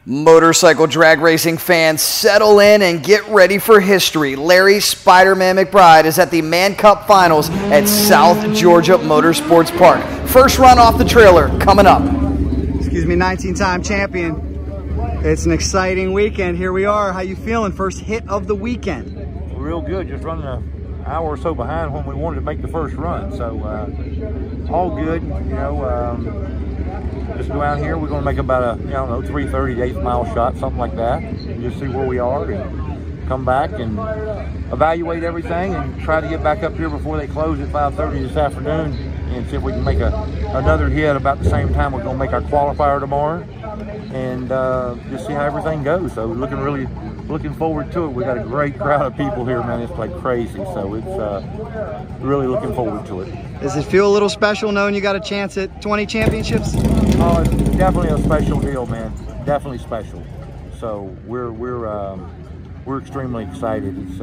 Motorcycle drag racing fans, settle in and get ready for history. Larry Spiderman McBride is at the Man Cup Finals at South Georgia Motorsports Park. First run off the trailer coming up. Excuse me, 19-time champion. It's an exciting weekend. Here we are. How you feeling? First hit of the weekend. Real good. Just running an hour or so behind when we wanted to make the first run. So all good. Just go out here. We're going to make about a 3:30 to 8 mile shot, something like that. And just see where we are and come back and evaluate everything and try to get back up here before they close at 5:30 this afternoon and see if we can make another hit about the same time we're going to make our qualifier tomorrow and just see how everything goes. So looking forward to it. We got a great crowd of people here, man. It's like crazy. So it's really looking forward to it. Does it feel a little special knowing you got a chance at 20 championships? Oh, it's definitely a special deal, man. Definitely special. So we're extremely excited. It's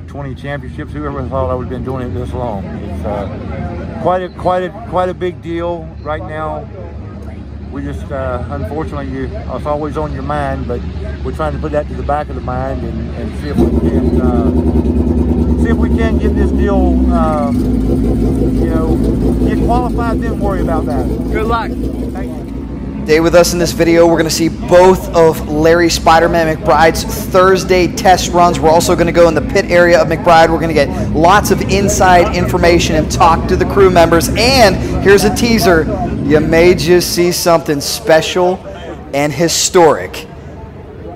20 championships. Whoever thought I would have been doing it this long? It's quite a big deal right now. We just unfortunately, it's always on your mind, but we're trying to put that to the back of the mind and see if we can get this deal, get qualified, then worry about that. Good luck. Thank you. Today with us in this video, we're going to see both of Larry Spiderman McBride's Thursday test runs. We're also going to go in the pit area of McBride. We're going to get lots of inside information and talk to the crew members. And here's a teaser. You may just see something special and historic.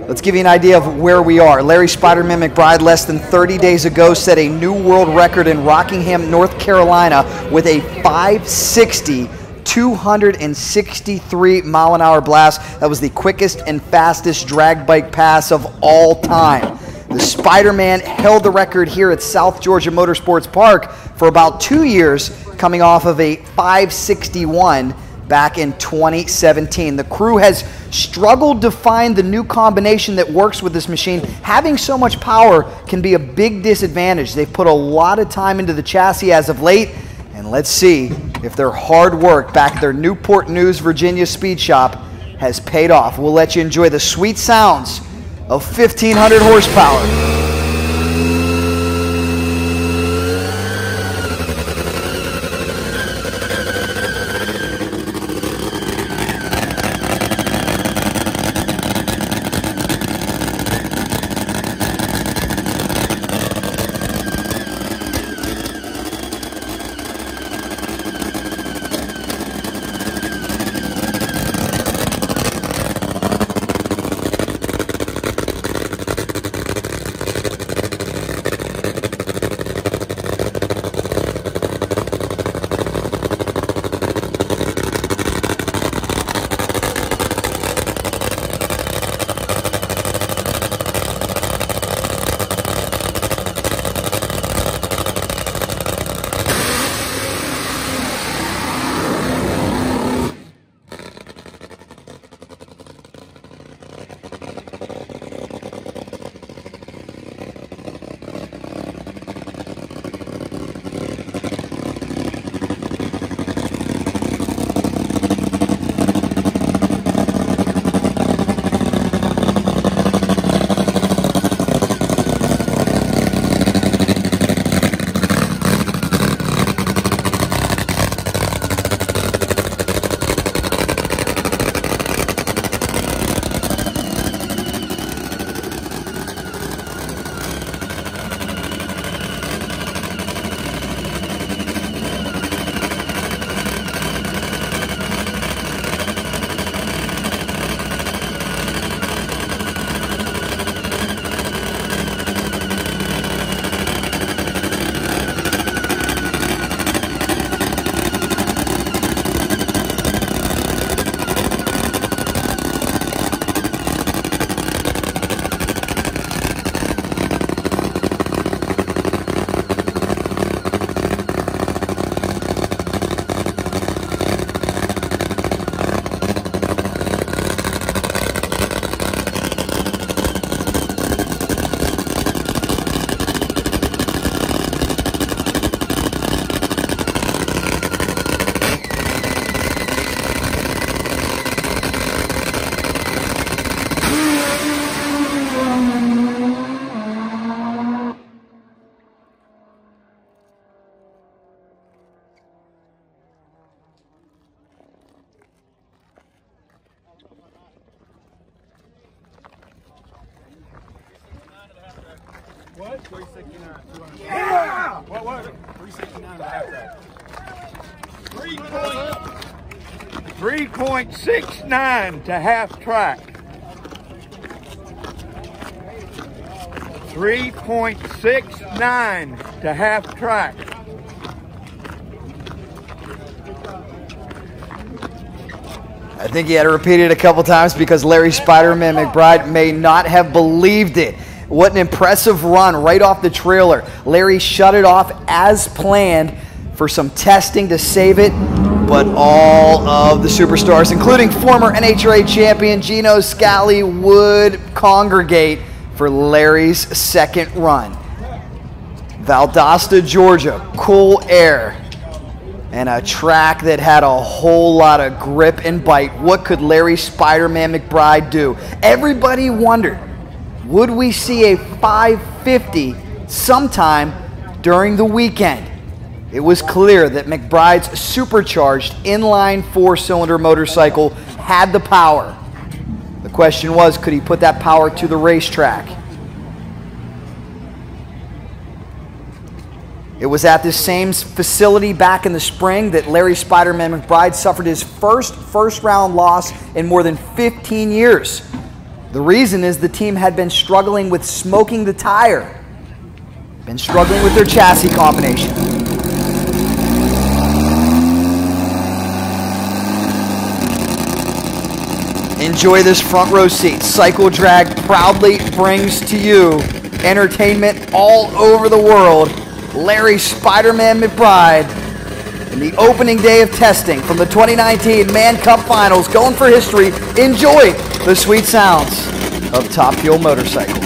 Let's give you an idea of where we are. Larry Spiderman McBride, less than 30 days ago, set a new world record in Rockingham, North Carolina with a 560 263 mile an hour blast. That was the quickest and fastest drag bike pass of all time. The Spiderman held the record here at South Georgia Motorsports Park for about 2 years, coming off of a 561 back in 2017. The crew has struggled to find the new combination that works with this machine. Having so much power can be a big disadvantage. They've put a lot of time into the chassis as of late, and let's see if their hard work back at their Newport News, Virginia speed shop has paid off. We'll let you enjoy the sweet sounds of 1,500 horsepower. Yeah! What was it? 369 half track. 3.69 to half track. 3.69 to half track. I think he had to repeat it a couple times because Larry Spiderman McBride may not have believed it. What an impressive run right off the trailer. Larry shut it off as planned for some testing to save it, but all of the superstars, including former NHRA champion Gino Scali, would congregate for Larry's second run. Valdosta, Georgia, cool air, and a track that had a whole lot of grip and bite. What could Larry Spiderman McBride do? Everybody wondered, would we see a 550 sometime during the weekend? It was clear that McBride's supercharged inline four-cylinder motorcycle had the power. The question was, could he put that power to the racetrack? It was at this same facility back in the spring that Larry Spiderman McBride suffered his first round loss in more than 15 years. The reason is the team had been struggling with smoking the tire, been struggling with their chassis combination. Enjoy this front row seat. Cycle Drag proudly brings to you entertainment all over the world. Larry Spiderman McBride in the opening day of testing from the 2019 Man Cup Finals, going for history. Enjoy the sweet sounds of Top Fuel Motorcycle.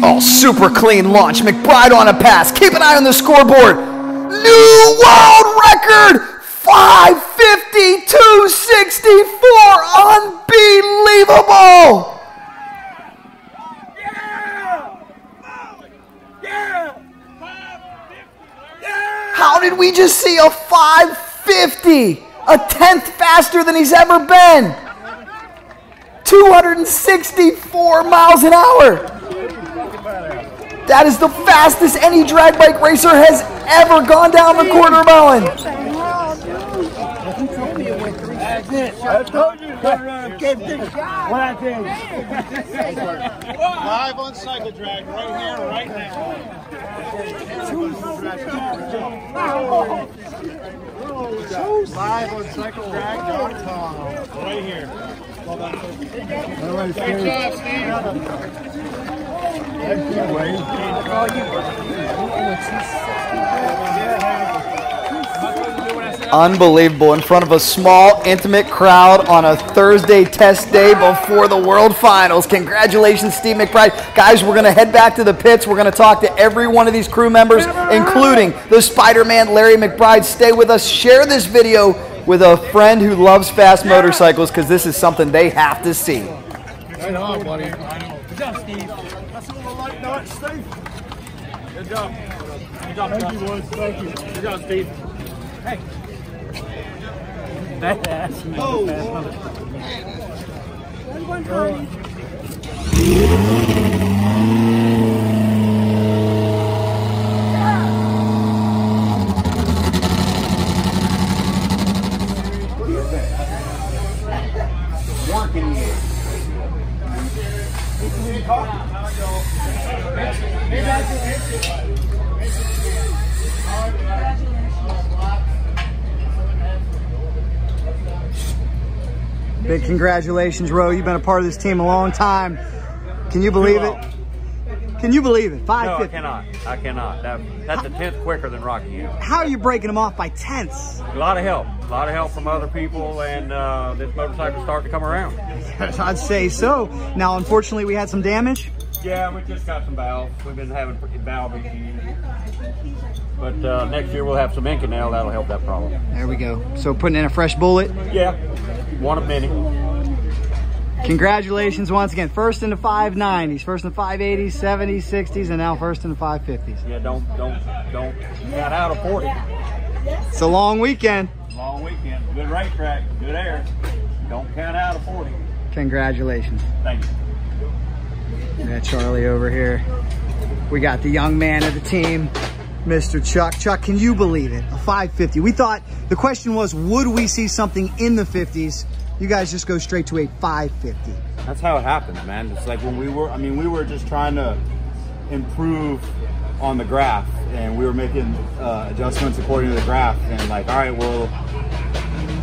Oh, super clean launch. McBride on a pass. Keep an eye on the scoreboard. New world record! 5:52:64. Unbelievable! How did we just see a 550? A tenth faster than he's ever been. 264 miles an hour. That is the fastest any drag bike racer has ever gone down the quarter melon. I told you to get this shot. What I did. Live on Cycle Drag right here, right now. Live on CycleDrag.com right here. right, Steve. Good job, Thank you, Wayne. Unbelievable, in front of a small, intimate crowd on a Thursday test day before the World Finals. Congratulations, Steve McBride. Guys, we're going to head back to the pits. We're going to talk to every one of these crew members, including the Spider-Man, Larry McBride. Stay with us. Share this video with a friend who loves fast motorcycles, because this is something they have to see. Right on, buddy. Good job, Steve. That's all the light nuts, Steve. Good job. Good job, Thank you, Woods. Thank you. Good job, Steve. Hey. Big congratulations, Ro. You've been a part of this team a long time. Can you believe it? Can you believe it? 550. No, I cannot. I cannot. That's a tenth quicker than Rockingham. How are you breaking them off by tenths? A lot of help. A lot of help from other people, and this motorcycle's starting to come around. I'd say so. Now, unfortunately, we had some damage. Yeah, we just got some valves. We've been having valve issues. But next year we'll have some ink and nail. That'll help that problem. There we go. So putting in a fresh bullet. Yeah, one of many. Congratulations once again. First in the 590s, first in the 580s, 70s, 60s, and now first in the 550s. Yeah, don't count out of 40. It's a long weekend. Long weekend. Good racetrack. Good air. Don't count out of 40. Congratulations. Thank you. We got Charlie over here. We got the young man of the team, Mr. Chuck. Chuck, can you believe it? A 550. We thought the question was, would we see something in the 50s? You guys just go straight to a 550. That's how it happens, man. It's like when we were just trying to improve on the graph, and we were making adjustments according to the graph, and like, all right, well,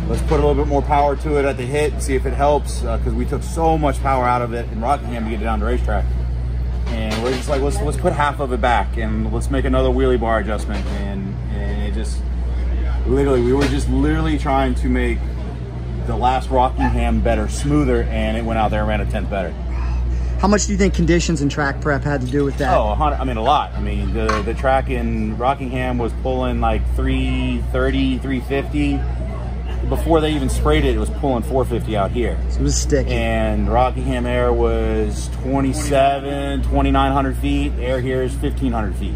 let's put a little bit more power to it at the hit and see if it helps, because we took so much power out of it in Rockingham to get it down to racetrack. And we're just like, let's put half of it back, and let's make another wheelie bar adjustment. And it just, literally, we were just literally trying to make the last Rockingham better, smoother, and it went out there and ran a tenth better. How much do you think conditions and track prep had to do with that? Oh, a lot. I mean, the track in Rockingham was pulling like 330, 350. Before they even sprayed it was pulling 450 out here. So it was sticky. And Rockingham air was 2,900 feet. Air here is 1,500 feet.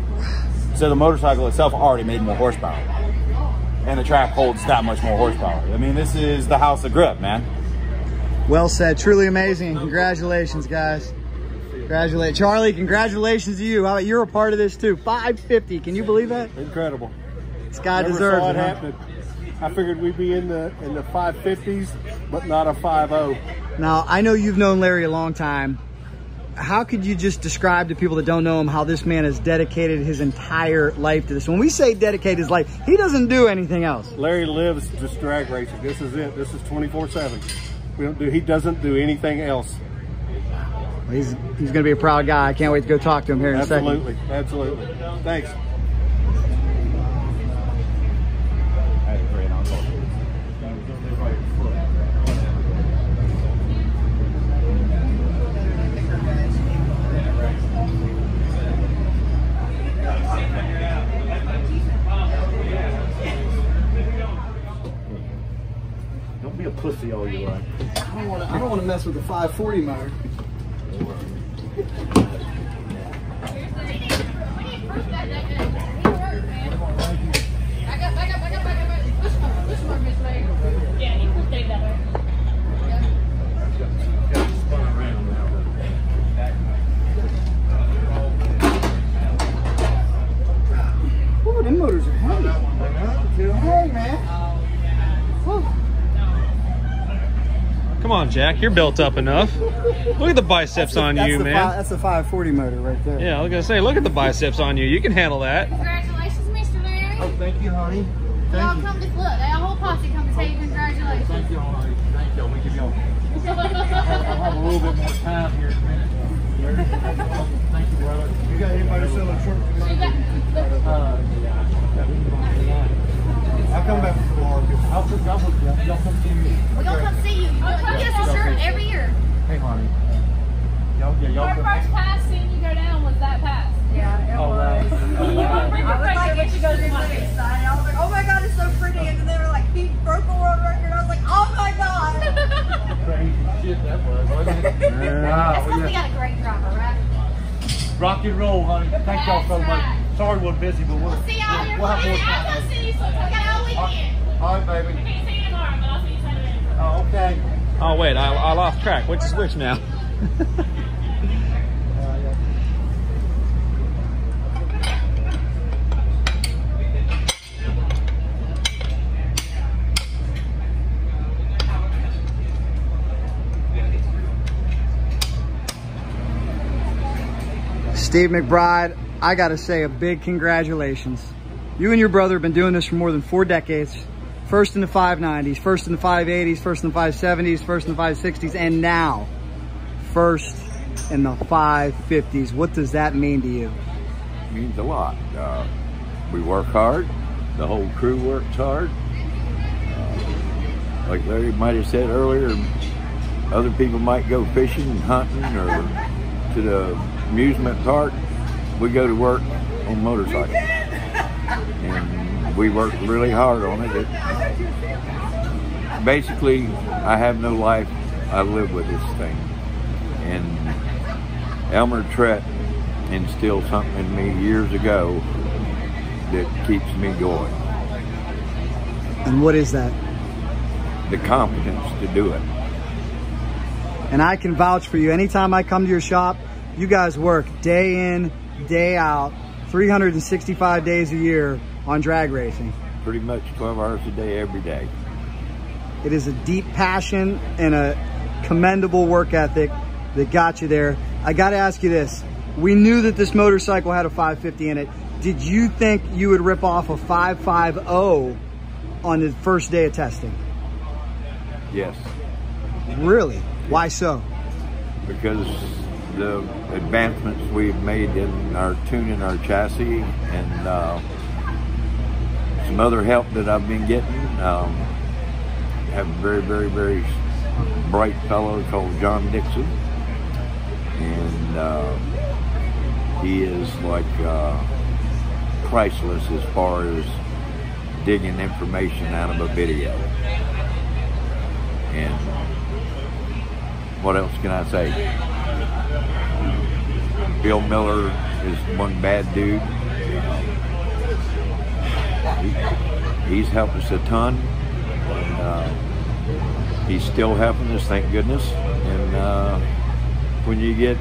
So the motorcycle itself already made more horsepower. And the track holds that much more horsepower. I mean, this is the house of grip, man. Well said. Truly amazing. Congratulations, guys. Congratulations. Charlie, congratulations to you. How about you're a part of this too? 550. Can you believe that? Incredible. This guy Never deserves saw it. it happening. I figured we'd be in the 550s, but not a 5.0. Now, I know you've known Larry a long time. How could you just describe to people that don't know him how this man has dedicated his entire life to this? When we say dedicate his life, he doesn't do anything else. Larry lives just drag racing. This is it. This is 24/7. He doesn't do anything else. Well, he's going to be a proud guy. I can't wait to go talk to him here in a second. Absolutely. Thanks. Be a pussy all you like. I don't want to mess with the 540 motor. Ooh, them motors are heavy. Hey, man. Whew. Come on, Jack. You're built up enough. Look at the biceps on you, man. That's the 540 motor right there. Yeah, I was going to say, look at the biceps on you. You can handle that. Congratulations, Mr. Larry. Oh, thank you, honey. Y'all come to look. Our whole posse come to say congratulations. Thank you, honey. Thank you. We give you all. little bit more time here in a minute. Thank you, brother. You got anybody selling short? I'll come back tomorrow. Y'all come see me. We're gonna come see you. You get us a shirt every year. Hey, honey. Y'all Our first pass seeing you go down was that pass. Yeah, it was. Oh my god, it's so pretty. And then they were like, he broke the world record. I was like, oh my god. Crazy shit that was, wasn't it? That's because we got a great driver, right? Rock and roll, honey. Thank y'all so much. Sorry we're busy, but we'll See y'all here. we'll have more time. I'll come see you sometime. We got all weekend. All right, baby. I can't see you tomorrow, but I'll see you Saturday. Oh, okay. Oh wait, I lost track. Which is which now? Steve Mcbride, I gotta say a big congratulations. You and your brother have been doing this for more than 4 decades. First in the 590s, first in the 580s, first in the 570s, first in the 560s, and now first in the 550s. What does that mean to you? It means a lot. We work hard. The whole crew works hard. Like Larry might have said earlier, other people might go fishing and hunting or to the amusement park. We go to work on motorcycles. And we work really hard on it. Basically, I have no life. I live with this thing. And Elmer Trett instilled something in me years ago that keeps me going. And what is that? The confidence to do it. And I can vouch for you. Anytime I come to your shop, you guys work day in, day out, 365 days a year on drag racing. Pretty much 12 hours a day, every day. It is a deep passion and a commendable work ethic that got you there. I got to ask you this. We knew that this motorcycle had a 550 in it. Did you think you would rip off a 550 on the first day of testing? Yes. Really? Why so? Because the advancements we've made in our tuning our chassis and some other help that I've been getting. Have a very, very, very bright fellow called John Dixon, and he is like priceless as far as digging information out of a video. And what else can I say? Bill Miller is one bad dude. He's helped us a ton. And, he's still helping us, thank goodness. And when you get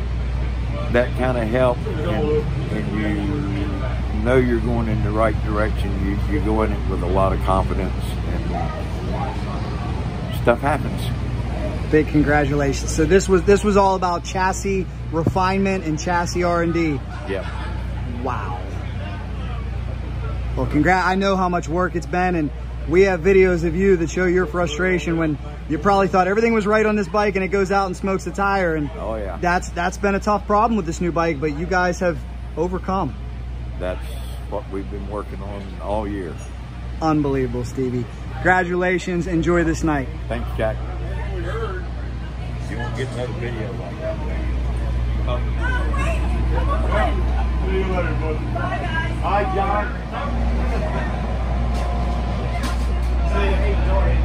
that kind of help and you know you're going in the right direction, you go in it with a lot of confidence, and stuff happens. Big congratulations. So this was all about chassis refinement and chassis R&D. Yep. Wow. Well, I know how much work it's been, and we have videos of you that show your frustration when you probably thought everything was right on this bike and it goes out and smokes the tire. And oh yeah, that's been a tough problem with this new bike, but you guys have overcome. That's what we've been working on all year. Unbelievable, Stevie. Congratulations. Enjoy this night. Thanks, Jack. You won't get another video like that. See you later, buddy. Bye, guys. Hi, John. See you. Enjoy it.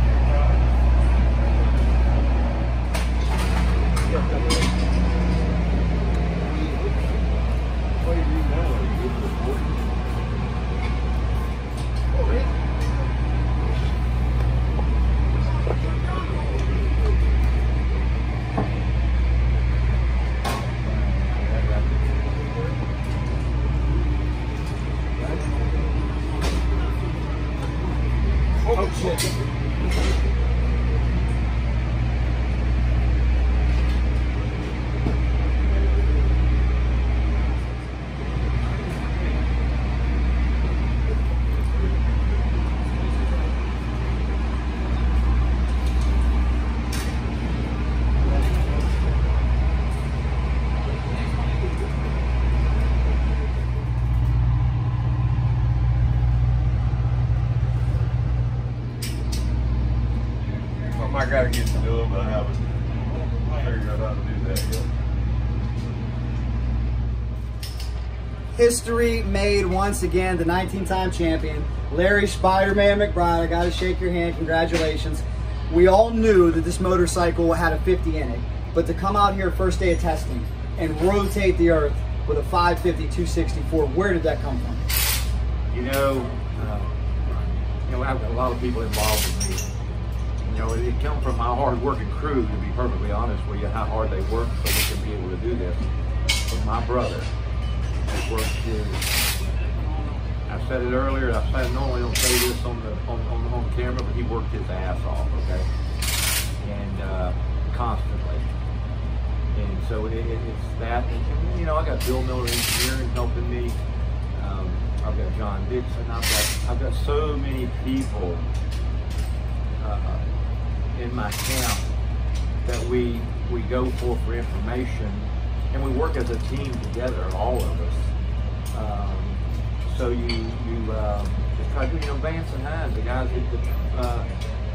something I got to get to doing, but I haven't figured out how to do that yet. History made once again, the 19-time champion, Larry Spiderman McBride. I got to shake your hand. Congratulations. We all knew that this motorcycle had a 50 in it, but to come out here first day of testing and rotate the earth with a 550 264, where did that come from? You know, I've got a lot of people involved with me. You know, it come from my hard-working crew, to be perfectly honest with you, how hard they work so we can be able to do this. But my brother has worked his, I said it earlier, I normally don't say this on camera, but he worked his ass off, okay? And constantly. And so it's that. And, you know, I got Bill Miller Engineering helping me. I've got John Dixon. I've got so many people in my camp that we go for information, and we work as a team together, all of us. So you just try to, you know, Vance and Hines, the guys that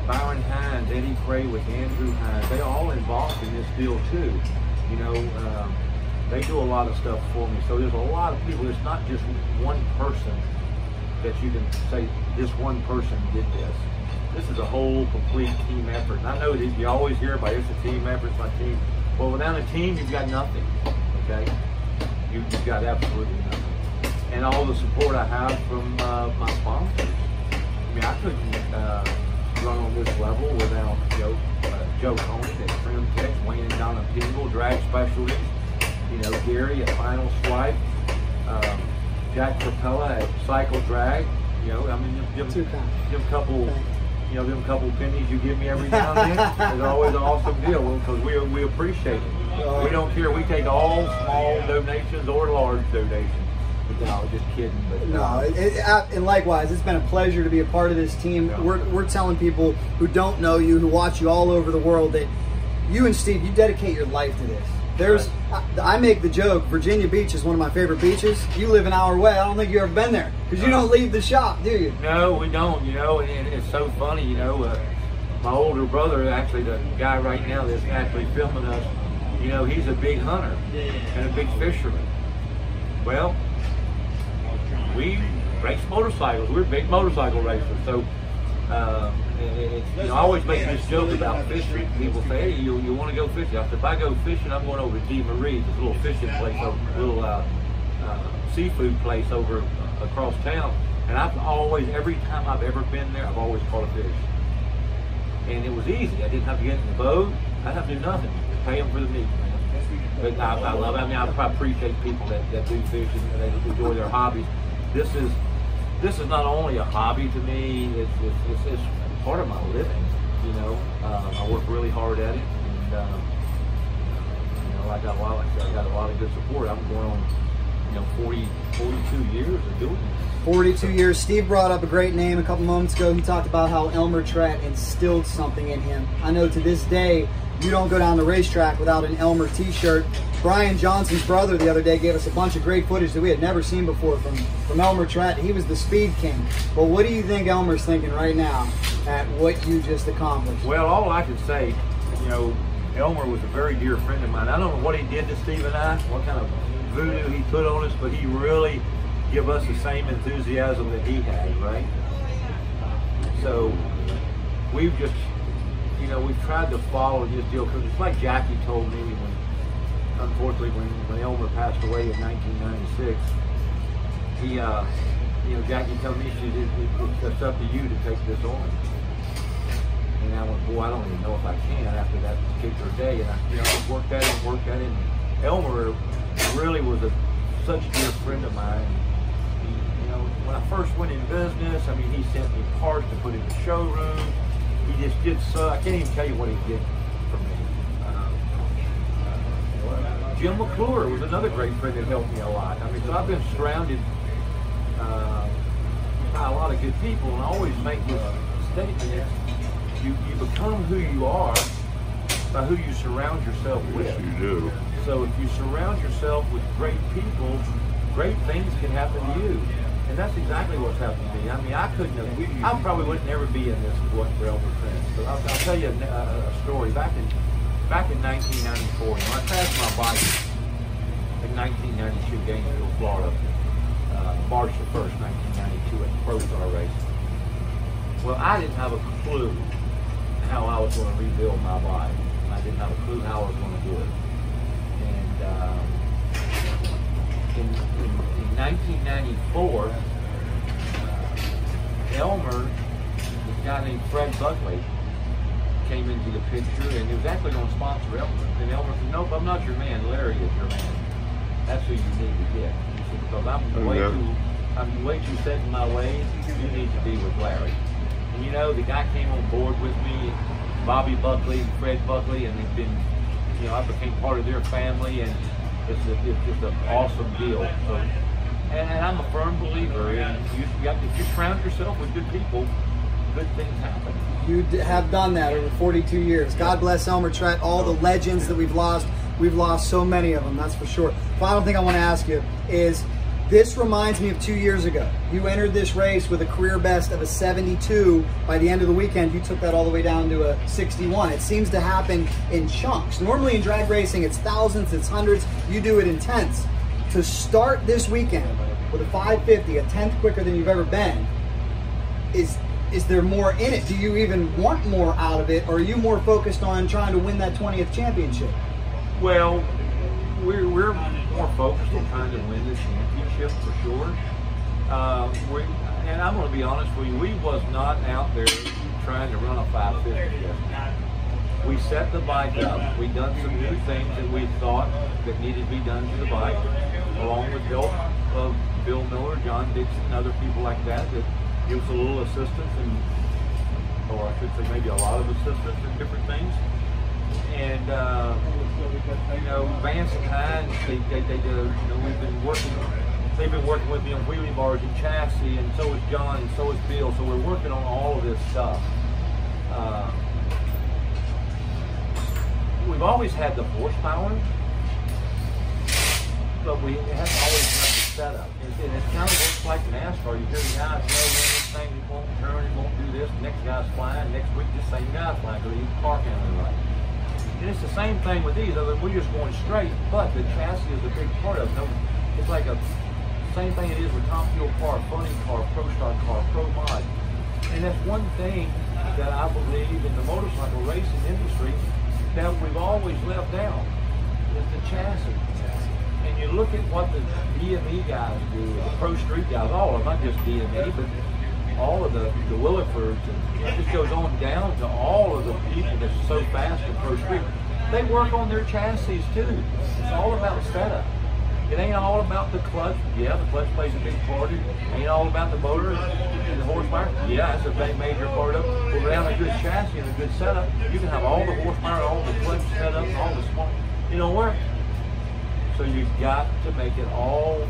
Byron Hines, Eddie Fraywick, Andrew Hines, they're all involved in this deal too. You know, they do a lot of stuff for me. So there's a lot of people. It's not just one person that you can say, this one person did this. This is a whole complete team effort. And I know that you always hear about it's a team effort, it's my team. Well, without a team, you've got nothing, okay? You've got absolutely nothing. And all the support I have from my sponsors. I mean, I couldn't run on this level without Joe Coney at Trim Tech, Wayne and Donna Pingle, Drag Specialties, you know, Gary at Final Swipe, Jack Capella at Cycle Drag. You know, I mean, them couple pennies you give me every now and then is always an awesome deal because we appreciate it. We don't care. We take all small donations or large donations. No, just kidding. But no, and likewise, it's been a pleasure to be a part of this team. Yeah. We're telling people who don't know you, who watch you all over the world, that you and Steve, you dedicate your life to this. There's, I make the joke, Virginia Beach is one of my favorite beaches. You live an hour away. I don't think you've ever been there because you don't leave the shop, do you? No, we don't. You know, and it's so funny. You know, my older brother, actually the guy right now that's actually filming us, you know, he's a big hunter and a big fisherman. Well, we race motorcycles. We're big motorcycle racers. So, you know, I always make this joke about fishing. People say, hey, you want to go fishing? I said, if I go fishing, I'm going over to Mcbride, this little fishing place, a little seafood place over across town. And I've always, every time I've ever been there, I've always caught a fish. And it was easy. I didn't have to get in the boat. I didn't have to do nothing. Just pay them for the meat, man. But I love it. I mean, I appreciate people that do fishing and they enjoy their hobbies. This is not only a hobby to me, it's part of my living, you know. I work really hard at it, and you know, I got a lot of good support. I'm going on, you know, 42 years of doing this. 42 years. Steve brought up a great name a couple moments ago. He talked about how Elmer Tratt instilled something in him. I know to this day, you don't go down the racetrack without an Elmer t-shirt. Brian Johnson's brother the other day gave us a bunch of great footage that we had never seen before from Elmer Tratt. He was the speed king. Well, what do you think Elmer's thinking right now at what you just accomplished? Well, all I can say, you know, Elmer was a very dear friend of mine. I don't know what he did to Steve and I, what kind of voodoo he put on us, but he really gave us the same enthusiasm that he had, right? So we've just, you know, we've tried to follow his deal, because it's like Jackie told me when, unfortunately, when Elmer passed away in 1996, he, you know, Jackie told me, she did, it's up to you to take this on. And I went, boy, I don't even know if I can after that particular day. And I, you know, worked at it. And Elmer really was such a dear friend of mine. He, you know, when I first went in business, I mean, he sent me parts to put in the showroom. He just did so, I can't even tell you what he did for me. Jim McClure was another great friend that helped me a lot. I mean, so I've been surrounded by a lot of good people, and I always make this statement: you become who you are by who you surround yourself with. Yes, you do. So if you surround yourself with great people, great things can happen to you. And that's exactly what's happened to me. I mean, I couldn't have, I probably would never be in this what Elmer Prince. But I'll tell you a story. Back in 1994, when I crashed my bike in 1992, Gainesville, Florida, March the 1st, 1992 at the Pro Star race. Well, I didn't have a clue how I was going to rebuild my bike. I didn't have a clue how I was going to do it. And in 1994, Elmer, this guy named Fred Buckley, came into the picture, and he was actually going to sponsor Elmer. And Elmer said, "Nope, I'm not your man. Larry is your man. That's who you need to get." He said, "Because I'm way too set in my ways. You need to be with Larry." And you know, the guy came on board with me, Bobby Buckley, Fred Buckley, and they've been, you know, I became part of their family, and it's just an awesome deal. So, and I'm a firm believer in if you surround yourself with good people, good things happen. You have done that over 42 years. God bless Elmer Trett, all the legends that we've lost. We've lost so many of them, that's for sure. Final thing I want to ask you is, this reminds me of 2 years ago. You entered this race with a career best of a 72. By the end of the weekend, you took that all the way down to a 61. It seems to happen in chunks. Normally in drag racing, it's thousands, it's hundreds. You do it in tenths. To start this weekend with a 550, a tenth quicker than you've ever been, is there more in it? Do you even want more out of it, or are you more focused on trying to win that 20th championship? Well, we're more focused on trying to win the championship for sure. And I'm going to be honest with you, we was not out there trying to run a 550. We set the bike up. We done some new things that we thought that needed to be done to the bike, along with help of Bill Miller, John Dixon, and other people like that give us a little assistance, or I should say maybe a lot of assistance in different things. And you know, Vance and Hines, they do, you know, they've been working with me on wheelie bars and chassis, and so is John, and so is Bill. So we're working on all of this stuff. We've always had the horsepower, but we haven't always had the setup. And it kind of looks like NASCAR. You hear the guys, "No, man, this thing it won't turn, it won't do this." The next guy's flying. Next week, this same guy's flying because he's car handling right. And it's the same thing with these. Other than we're just going straight, but the chassis is a big part of it. It's like a same thing it is with Top Fuel car, Funny car, Pro Stock car, Pro Mod. And that's one thing that I believe in the motorcycle racing industry that we've always left down is the chassis. And you look at what the DME guys do, the Pro Street guys, all of them, not just DME, but all of the Willifords, and it just goes on down to all of the people that's so fast in Pro Street. They work on their chassis too. It's all about setup. It ain't all about the clutch. Yeah, the clutch plays a big part of it. It ain't all about the motor and the horsepower. Yeah, that's a big major part of it. But without a good chassis and a good setup, you can have all the horsepower, all the clutch setup, and all the small. It don't work. So you've got to make it all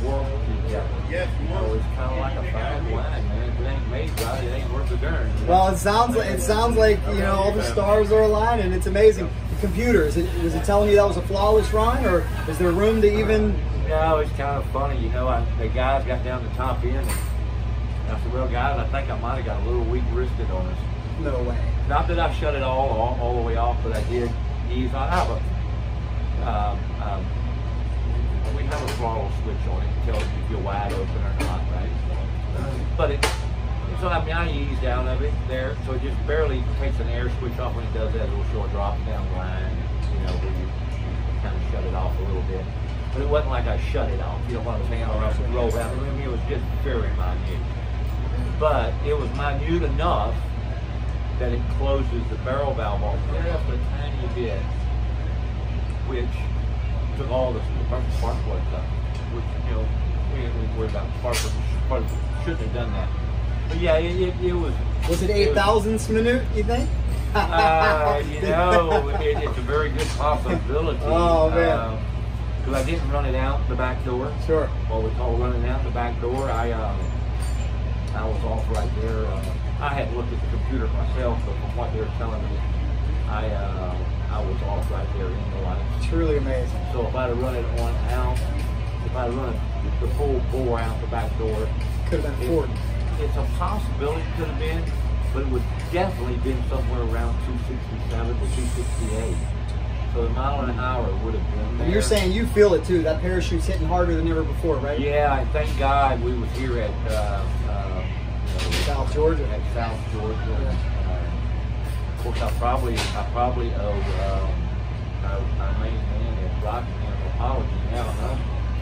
work together. Yes, you know, it's kind of like a fine wine, man. If it ain't made right, it ain't worth a darn. You know? Well, it sounds like you know all the stars are aligning. It's amazing. The computer, was it telling you that was a flawless run, or is there room to even? No, it's kind of funny. You know, the guys got down the top end, and I said, "Well, guys, I think I might have got a little weak wristed on us." No way. Not that I shut it all the way off, but I did ease on. We have a throttle switch on it. It tells you if you're wide open or not, right? But so I mean, I eased out of it there, so it just barely takes an air switch off. When it does that, it'll show a drop down the line, you know, where you kind of shut it off a little bit. But it wasn't like I shut it off, you know what I'm saying, or else it rolled out. I mean, it was just very minute. But it was minute enough that it closes the barrel valve off just a tiny bit, which took all the spark plugs up, which, you know, we didn't worry about spark plugs. Shouldn't have done that. But yeah, it was. Was it 8,000ths minute, you think? You know, it's a very good possibility. Oh, man. Because I didn't run it out the back door. Sure. What we call running out the back door. I was off right there. I hadn't looked at the computer myself, but from what they were telling me, I was off right there in the light. Truly amazing. So if I'd have run it on out, if I'd run it the full bore out the back door. Could have been 40. It's a possibility, could have been, but it would definitely been somewhere around 267 to 268. So the mile an hour would have been there. And you're saying you feel it too. That parachute's hitting harder than ever before, right? Yeah, and thank God we was here at South Georgia. At South Georgia. Yeah. Of course, I probably owe our main man at Rockingham an apology now, huh?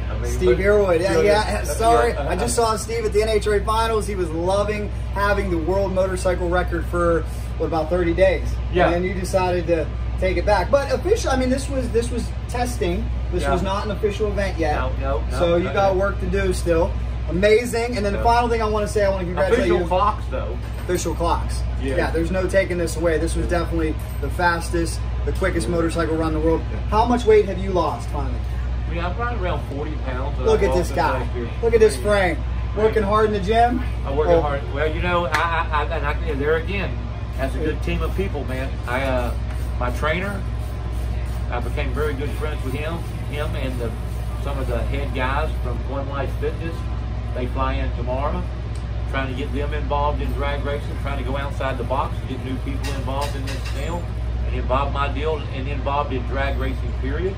I mean, Steve Airwood, yeah. Sorry, yeah, I just saw Steve at the NHRA finals. He was loving having the world motorcycle record for about 30 days. Yeah. And then you decided to take it back. But official, I mean, this was testing. This was not an official event yet. No. So you got work to do still. Amazing. And then the final thing I want to say, I want to congratulate you. Official clocks, though. Official clocks. Yeah. There's no taking this away. This was definitely the fastest, the quickest motorcycle around the world. How much weight have you lost finally? I mean, I'm running around 40 pounds. Look at this guy. Look at this frame. Working hard in the gym. I'm working hard. Well, you know, I there again, that's a good team of people, man. My trainer, I became very good friends with him and some of the head guys from One Life Fitness. They fly in tomorrow, trying to get them involved in drag racing, trying to go outside the box, get new people involved in this deal, and involve my deal and involved in drag racing, period.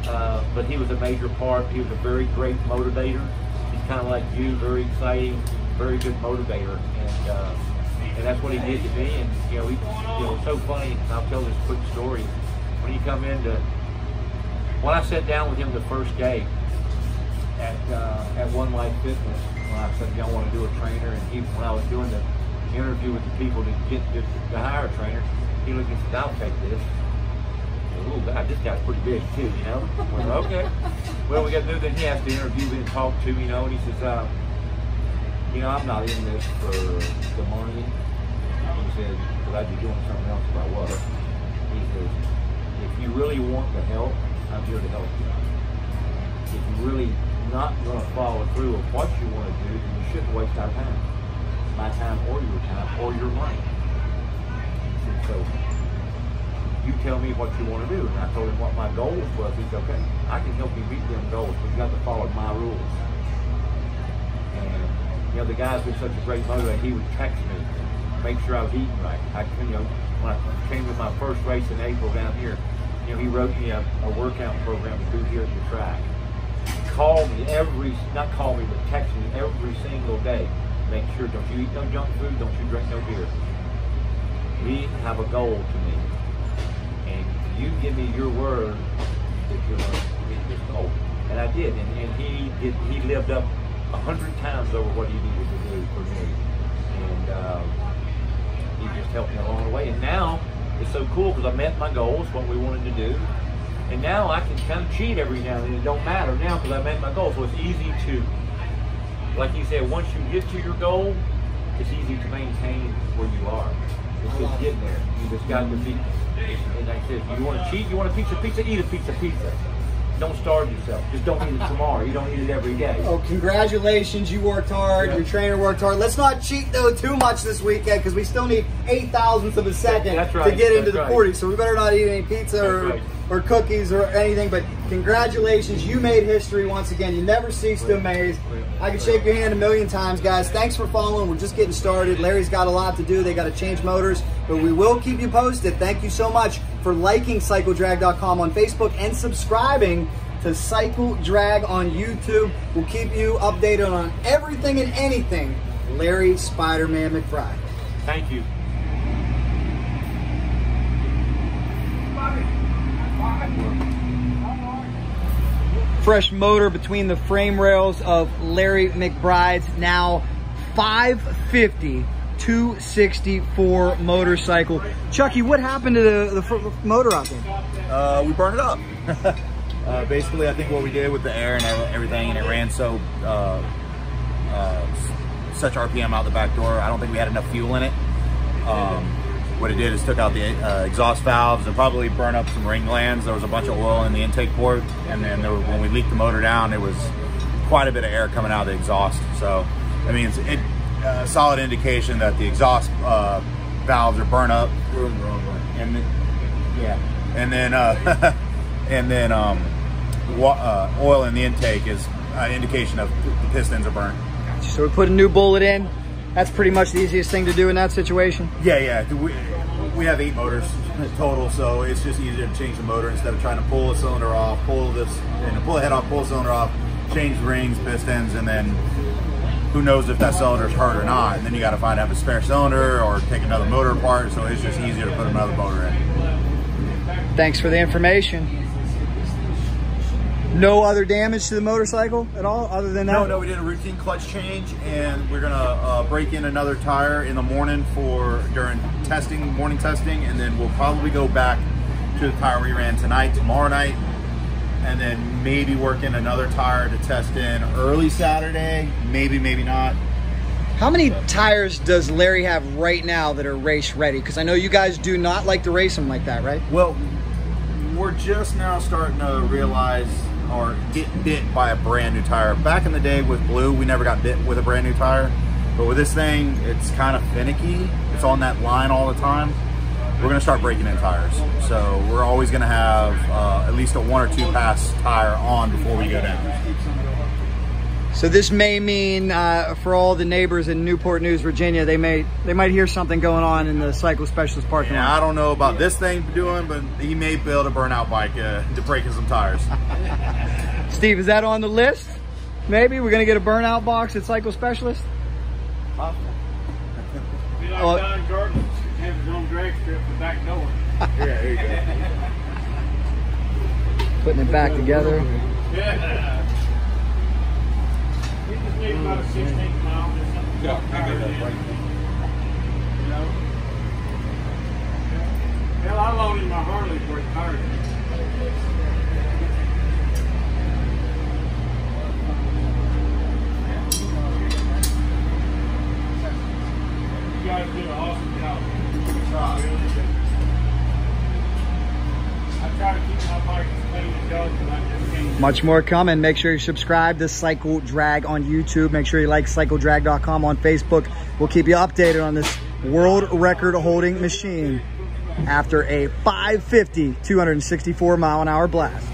But he was a major part. He was a very great motivator. He's kind of like you, very exciting, very good motivator, and that's what he did to me. And you know, it's so funny. I'll tell this quick story. When I sat down with him the first day at One Life Fitness, when I said, "I want to do a trainer," and when I was doing the interview with the people to hire a trainer, he looked and said, "I'll take this." Oh God, this guy's pretty big too, you know. Well, okay. Well, we got to do that. He has to interview me and talk to, you know. And he says, I'm not in this for the money. He said, because I'd be doing something else if I was. He says, if you really want to help, I'm here to help you. If you're really not going to follow through with what you want to do, then you shouldn't waste our time. My time or your money. He said, so you tell me what you want to do. And I told him what my goals was. He said, okay, I can help you meet them goals, but you got to follow my rules. And, you know, the guy's been such a great motivator. He would text me, make sure I was eating right. When I came to my first race in April down here, you know, he wrote me a workout program to do here at the track. Call me but text me every single day. Make sure, don't you eat no junk food, don't you drink no beer. We have a goal to meet. You give me your word that you're going to meet this goal. And I did. And he lived up 100 times over what he needed to do for me. And he just helped me along the way. And now it's so cool because I met my goals, what we wanted to do. And now I can kind of cheat every now and then. It don't matter now because I met my goal. So it's easy to, like you said, once you get to your goal, it's easy to maintain where you are. It's just getting there. You just got to be. And I said, you want to cheat? You want a piece of pizza? Eat a piece of pizza. Don't starve yourself. Just don't eat it tomorrow. You don't eat it every day. Oh, congratulations. You worked hard. Yeah. Your trainer worked hard. Let's not cheat, though, too much this weekend because we still need 8,000ths of a second to get into the 40. So we better not eat any pizza or cookies or anything. But congratulations. You made history once again. You never cease to amaze. I can shake your hand a million times, guys. Thanks for following. We're just getting started. Larry's got a lot to do. They got to change motors, but we will keep you posted. Thank you so much for liking CycleDrag.com on Facebook and subscribing to Cycle Drag on YouTube. We'll keep you updated on everything and anything Larry Spiderman Mcbride. Thank you. Fresh motor between the frame rails of Larry Mcbride's now 550 264 motorcycle. Chucky, what happened to the motor out there? We burned it up. Basically, I think what we did with the air and everything, and it ran so such RPM out the back door. I don't think we had enough fuel in it. What it did is took out the exhaust valves and probably burned up some ring glands. There was a bunch of oil in the intake port, and then when we leaked the motor down, there was quite a bit of air coming out of the exhaust. So, I mean, it's a solid indication that the exhaust valves are burnt up. And then, oil in the intake is indication of the pistons are burnt. So we put a new bullet in. That's pretty much the easiest thing to do in that situation? Yeah. We have 8 motors total, so it's just easier to change the motor instead of trying to pull a cylinder off, pull the head off, pull the cylinder off, change rings, pistons, and then who knows if that cylinder's hurt or not. And then you got to find out if it's a spare cylinder or take another motor apart, so it's just easier to put another motor in. Thanks for the information. No other damage to the motorcycle at all other than that? No, we did a routine clutch change, and we're gonna break in another tire in the morning during morning testing, and then we'll probably go back to the tire we ran tonight, tomorrow night, and then maybe work in another tire to test in early Saturday, maybe not. How many tires does Larry have right now that are race ready? Because I know you guys do not like to race them like that, right? Well, we're just now starting to realize or get bit by a brand new tire. Back in the day with Blue, we never got bit with a brand new tire, but with this thing, it's kind of finicky. It's on that line all the time. We're gonna start breaking in tires. So we're always gonna have at least a 1 or 2 pass tire on before we go down. So this may mean for all the neighbors in Newport News, Virginia, they might hear something going on in the Cycle Specialist parking lot. I don't know about this thing doing, but he may build a burnout bike to breaking some tires. Steve, is that on the list? Maybe we're gonna get a burnout box at Cycle Specialist? Possible. Be like Don Gordon, have his own drag strip at the back door. Yeah, there you go. Putting it back together. Yeah. We just need about a 16 mile or something. Yeah, I get that right. You know? Hell, I loaned him my Harley for his tires. You guys do an awesome job. I try to keep my bike as clean as goes, but I just can't. Much more coming. Make sure you subscribe to Cycle Drag on YouTube. Make sure you like cycledrag.com on Facebook. We'll keep you updated on this world record holding machine after a 550, 264 mile an hour blast.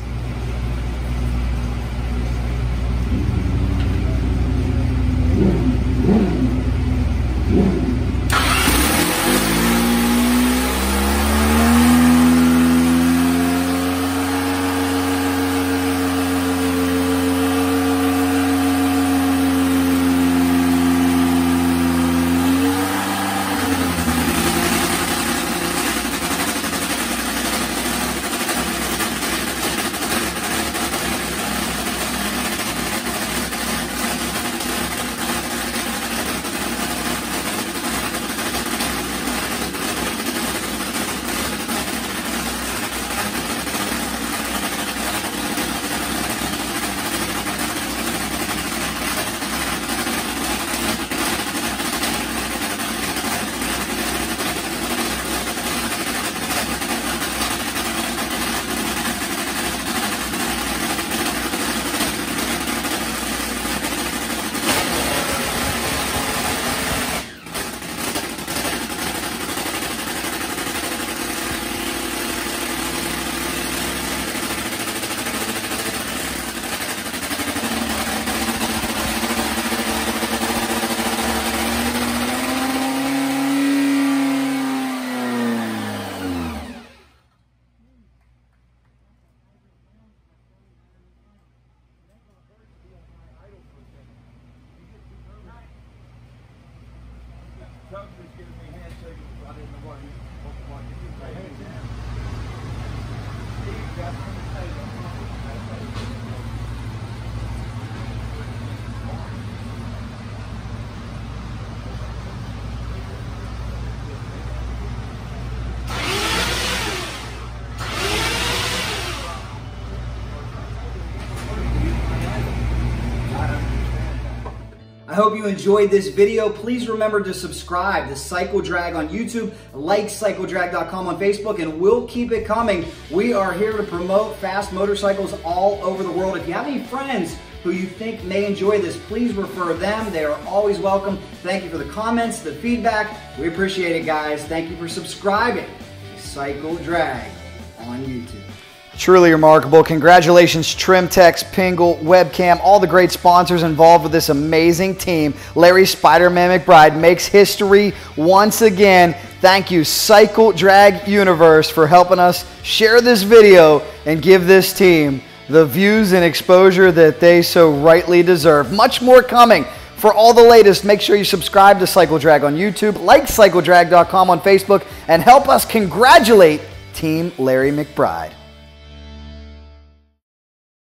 I hope you enjoyed this video. Please remember to subscribe to Cycle Drag on YouTube, like cycledrag.com on Facebook, and we'll keep it coming. We are here to promote fast motorcycles all over the world. If you have any friends who you think may enjoy this, please refer them. They are always welcome. Thank you for the comments, the feedback. We appreciate it, guys. Thank you for subscribing to Cycle Drag on YouTube. Truly remarkable. Congratulations, Trimtex, Pingle, Webcam, all the great sponsors involved with this amazing team. Larry Spiderman McBride makes history once again. Thank you, Cycle Drag Universe, for helping us share this video and give this team the views and exposure that they so rightly deserve. Much more coming. For all the latest, make sure you subscribe to Cycle Drag on YouTube, like CycleDrag.com on Facebook, and help us congratulate Team Larry McBride.